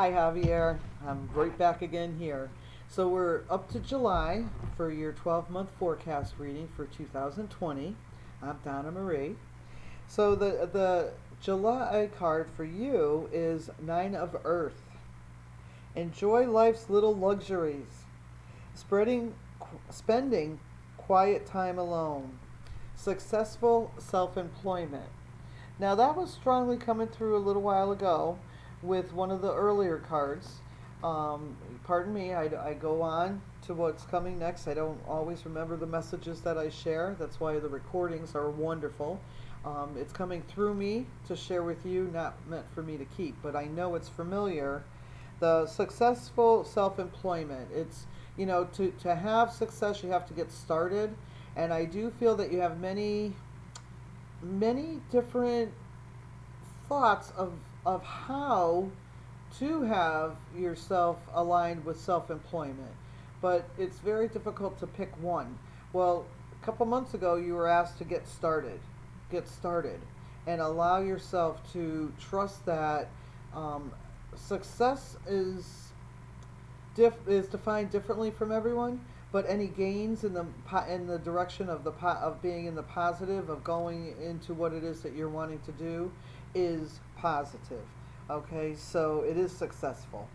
Hi, Javier. I'm right back again here. So we're up to July for your 12-month forecast reading for 2020. I'm Donna Marie. So the July card for you is Nine of Earth. Enjoy life's little luxuries. Spending quiet time alone. Successful self-employment. Now that was strongly coming through a little while ago with one of the earlier cards. Pardon me, I go on to what's coming next. I don't always remember the messages that I share. That's why the recordings are wonderful. It's coming through me to share with you, not meant for me to keep, but I know it's familiar. The successful self-employment. To have success, you have to get started. And I do feel that you have many different thoughts of how to have yourself aligned with self-employment, but it's very difficult to pick one. Well, a couple months ago you were asked to get started and allow yourself to trust that success is defined differently from everyone, but any gains in the direction of of being in the positive of going into what it is that you're wanting to do is positive. Okay, so it is successful.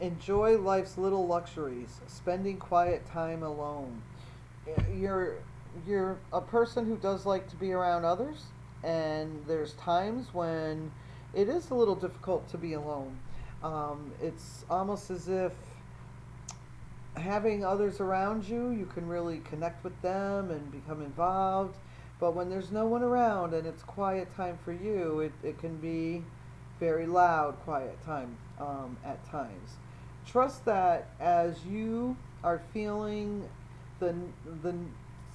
Enjoy life's little luxuries. Spending quiet time alone. You're you're a person who does like to be around others, and there's times when it is a little difficult to be alone. It's almost as if having others around you, you can really connect with them and become involved. But when there's no one around and it's quiet time for you, it can be very loud, quiet time at times. Trust that as you are feeling the, the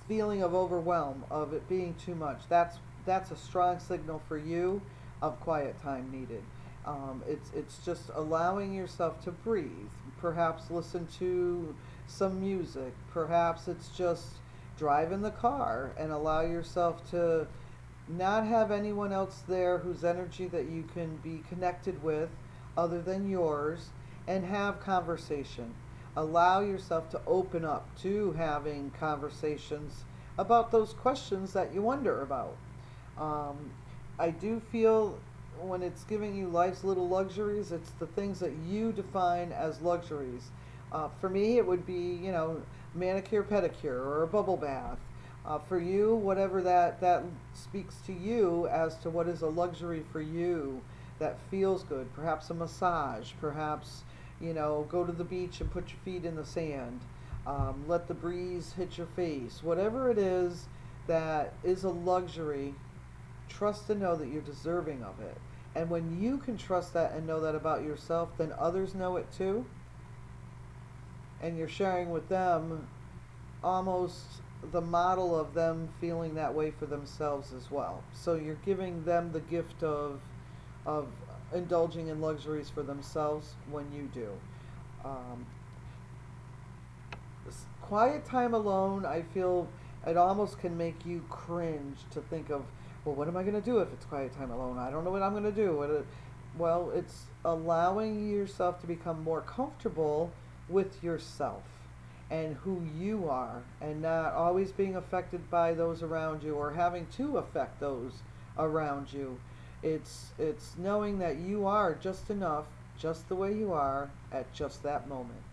feeling of overwhelm, of it being too much, that's a strong signal for you of quiet time needed. It's just allowing yourself to breathe. Perhaps listen to some music. Perhaps it's just drive in the car and allow yourself to not have anyone else there whose energy that you can be connected with other than yours, and have conversation. Allow yourself to open up to having conversations about those questions that you wonder about. Um, I do feel when it's giving you life's little luxuries, it's the things that you define as luxuries. For me, it would be, manicure, pedicure, or a bubble bath. For you, whatever that speaks to you as to what is a luxury for you that feels good. Perhaps a massage. Perhaps, go to the beach and put your feet in the sand. Let the breeze hit your face. Whatever it is that is a luxury, trust and know that you're deserving of it. And when you can trust that and know that about yourself, then others know it too. And you're sharing with them almost the model of them feeling that way for themselves as well. So you're giving them the gift of indulging in luxuries for themselves when you do. Um, Quiet time alone, I feel it almost can make you cringe to think of, well, what am I going to do if it's quiet time alone? I don't know what I'm going to do. Well, it's allowing yourself to become more comfortable with yourself and who you are, and not always being affected by those around you or having to affect those around you. It's knowing that you are just enough, just the way you are at just that moment.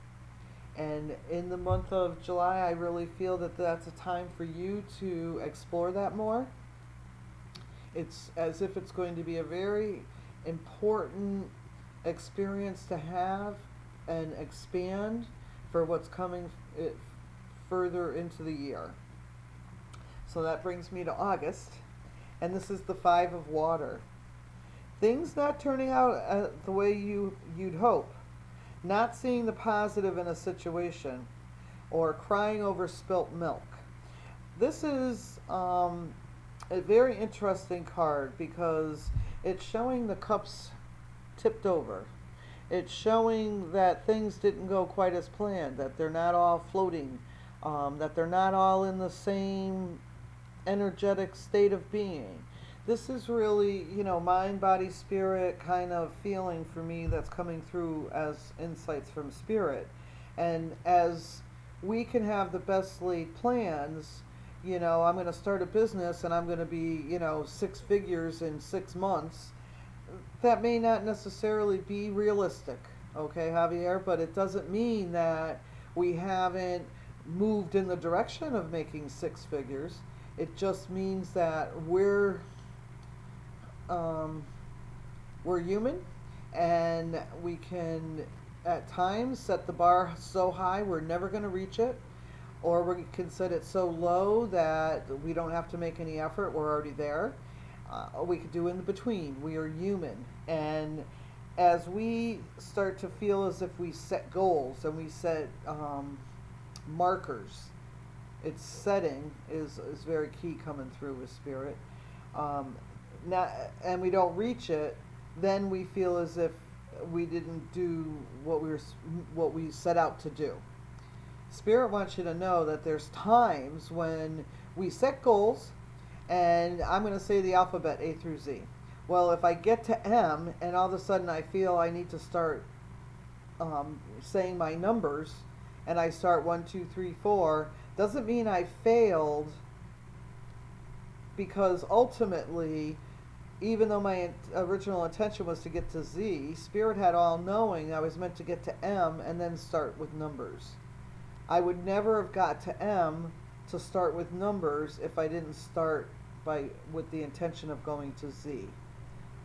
And in the month of July, I really feel that that's a time for you to explore that more. It's as if it's going to be a very important experience to have and expand for what's coming further into the year. So that brings me to August, and this is the Five of Water. Things not turning out the way you'd hope, not seeing the positive in a situation, or crying over spilt milk. This is a very interesting card because it's showing the cups tipped over. It's showing that things didn't go quite as planned, that they're not all floating, that they're not all in the same energetic state of being. This is really, mind, body, spirit kind of feeling for me that's coming through as insights from spirit. And as we can have the best laid plans, I'm going to start a business and I'm going to be, six figures in 6 months. That may not necessarily be realistic, okay, Javier, but it doesn't mean that we haven't moved in the direction of making six figures. It just means that um, we're human, and we can at times set the bar so high we're never going to reach it, or we can set it so low that we don't have to make any effort, we're already there. We could do in between. We are human, and as we start to feel as if we set goals and we set markers, its setting is very key coming through with spirit. Um, not, and we don't reach it, then we feel as if we didn't do what we set out to do. Spirit wants you to know that there's times when we set goals, and I'm going to say the alphabet A through Z. Well, if I get to M and all of a sudden I feel I need to start saying my numbers, and I start 1, 2, 3, 4, doesn't mean I failed, because ultimately, even though my original intention was to get to Z, Spirit had all knowing I was meant to get to M and then start with numbers. I would never have got to M to start with numbers if I didn't start with the intention of going to Z.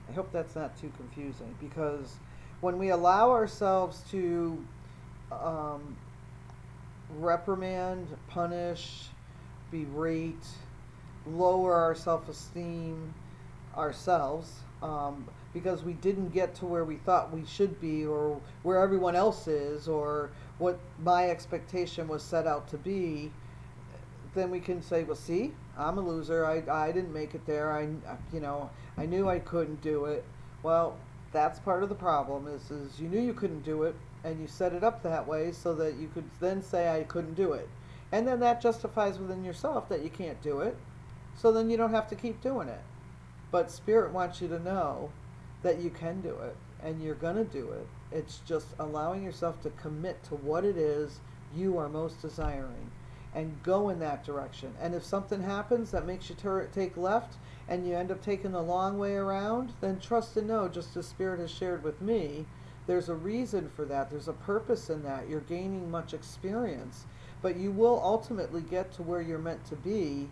I hope that's not too confusing, because when we allow ourselves to reprimand, punish, berate, lower our self-esteem ourselves, because we didn't get to where we thought we should be, or where everyone else is, or what my expectation was set out to be, then we can say, well, see, I'm a loser. I didn't make it there. I knew I couldn't do it. Well, that's part of the problem is you knew you couldn't do it, and you set it up that way so that you could then say I couldn't do it. And then that justifies within yourself that you can't do it. So then you don't have to keep doing it. But Spirit wants you to know that you can do it, and you're going to do it. It's just allowing yourself to commit to what it is you are most desiring and go in that direction. And if something happens that makes you take left and you end up taking the long way around, then trust and know, just as Spirit has shared with me, there's a reason for that. There's a purpose in that. You're gaining much experience, but you will ultimately get to where you're meant to be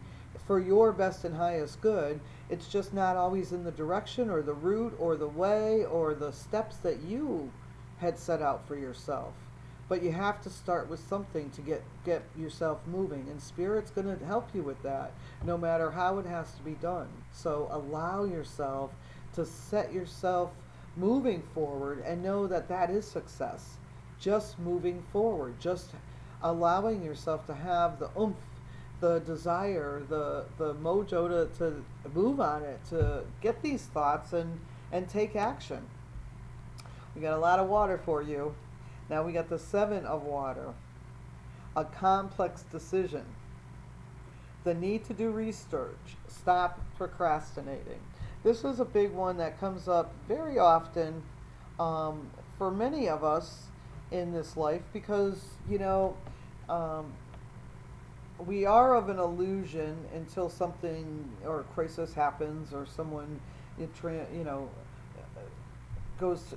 for your best and highest good. It's just not always in the direction or the route or the way or the steps that you had set out for yourself. But you have to start with something to get yourself moving, and Spirit's going to help you with that, no matter how it has to be done. So allow yourself to set yourself moving forward and know that that is success. Just moving forward, just allowing yourself to have the oomph, the desire, the mojo to move on it, to get these thoughts and take action. We got a lot of water for you. Now we got the 7 of water. A complex decision. The need to do research. Stop procrastinating. This is a big one that comes up very often for many of us in this life, because, we are of an illusion until something or a crisis happens, or someone goes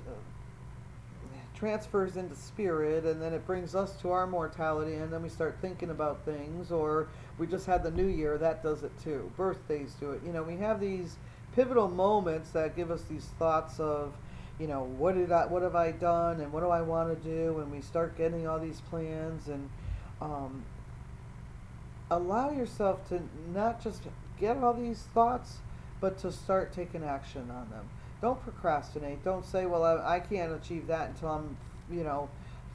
transfers into spirit, and then it brings us to our mortality, and then we start thinking about things. Or we just had the new year, that does it too. Birthdays do it. We have these pivotal moments that give us these thoughts of, what have I done, and what do I want to do, and we start getting all these plans. And allow yourself to not just get all these thoughts, but to start taking action on them. Don't procrastinate. Don't say, well, I can't achieve that until I'm,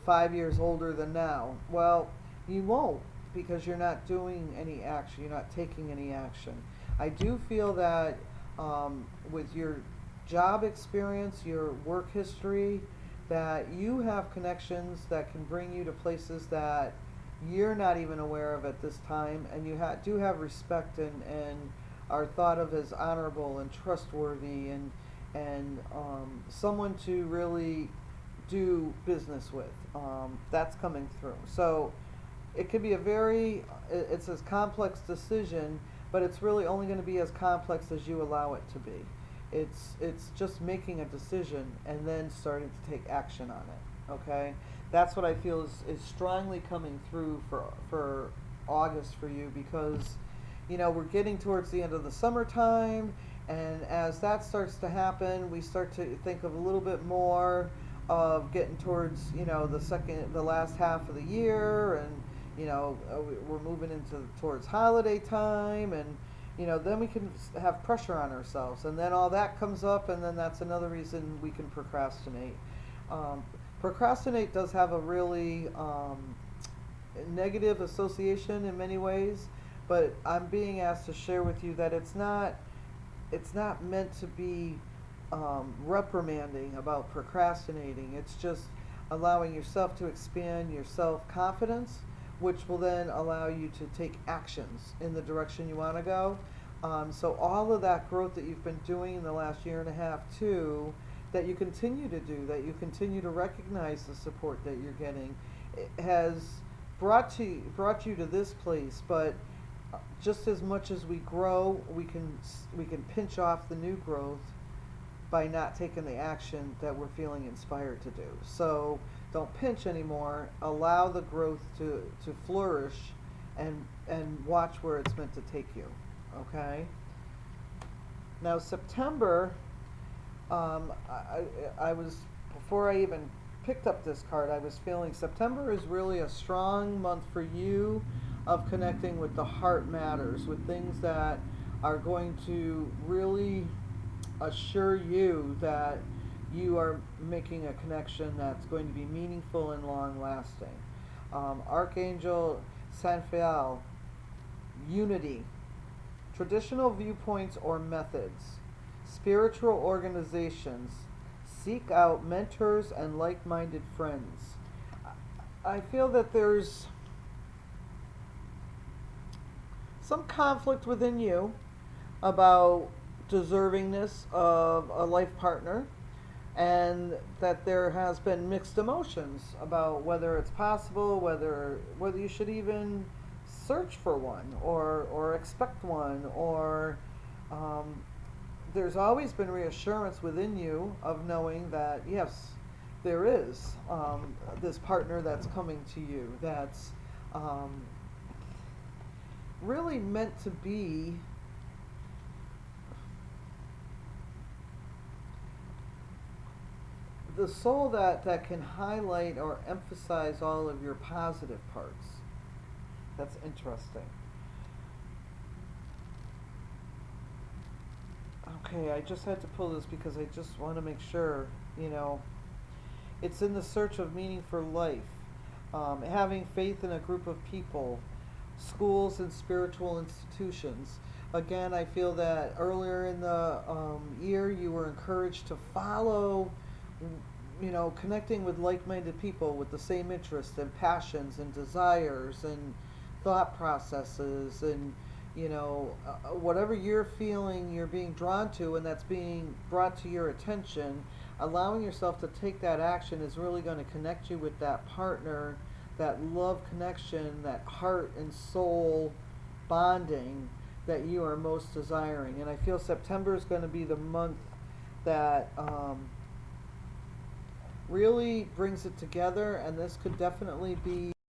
5 years older than now. Well, you won't, because you're not doing any action. You're not taking any action. I do feel that with your job experience, your work history, that you have connections that can bring you to places that you're not even aware of at this time, and you do have respect and are thought of as honorable and trustworthy, and someone to really do business with. That's coming through. So it could be a very, it's a complex decision, but it's really only going to be as complex as you allow it to be. It's just making a decision and then starting to take action on it. Okay, that's what I feel is strongly coming through for August for you, because we're getting towards the end of the summertime, and as that starts to happen, we start to think of a little bit more of getting towards the last half of the year, and we're moving into towards holiday time, and then we can have pressure on ourselves, and then all that comes up, and then that's another reason we can procrastinate. Procrastinate does have a really negative association in many ways, but I'm being asked to share with you that it's not meant to be reprimanding about procrastinating. It's just allowing yourself to expand your self-confidence, which will then allow you to take actions in the direction you want to go. So all of that growth that you've been doing in the last year and a half too, that you continue to do, that you continue to recognize the support that you're getting, it has brought you to this place. But just as much as we grow, we can pinch off the new growth by not taking the action that we're feeling inspired to do. So don't pinch anymore. Allow the growth to flourish, and watch where it's meant to take you. Okay. Now September, I was, before I even picked up this card, I was feeling September is really a strong month for you of connecting with the heart matters, with things that are going to really assure you that you are making a connection that's going to be meaningful and long lasting. Archangel Sanfiel, unity, traditional viewpoints or methods, spiritual organizations, seek out mentors and like-minded friends. I feel that there's some conflict within you about deservingness of a life partner, and that there has been mixed emotions about whether it's possible, whether you should even search for one, or expect one, or there's always been reassurance within you of knowing that yes, there is this partner that's coming to you that's really meant to be the soul that can highlight or emphasize all of your positive parts. That's interesting. Okay, I just had to pull this because I just want to make sure, it's in the search of meaning for life, having faith in a group of people, schools and spiritual institutions. Again, I feel that earlier in the year you were encouraged to follow, connecting with like-minded people with the same interests and passions and desires and thought processes, and whatever you're feeling you're being drawn to and that's being brought to your attention, allowing yourself to take that action is really going to connect you with that partner, that love connection, that heart and soul bonding that you are most desiring. And I feel September is going to be the month that really brings it together, and this could definitely be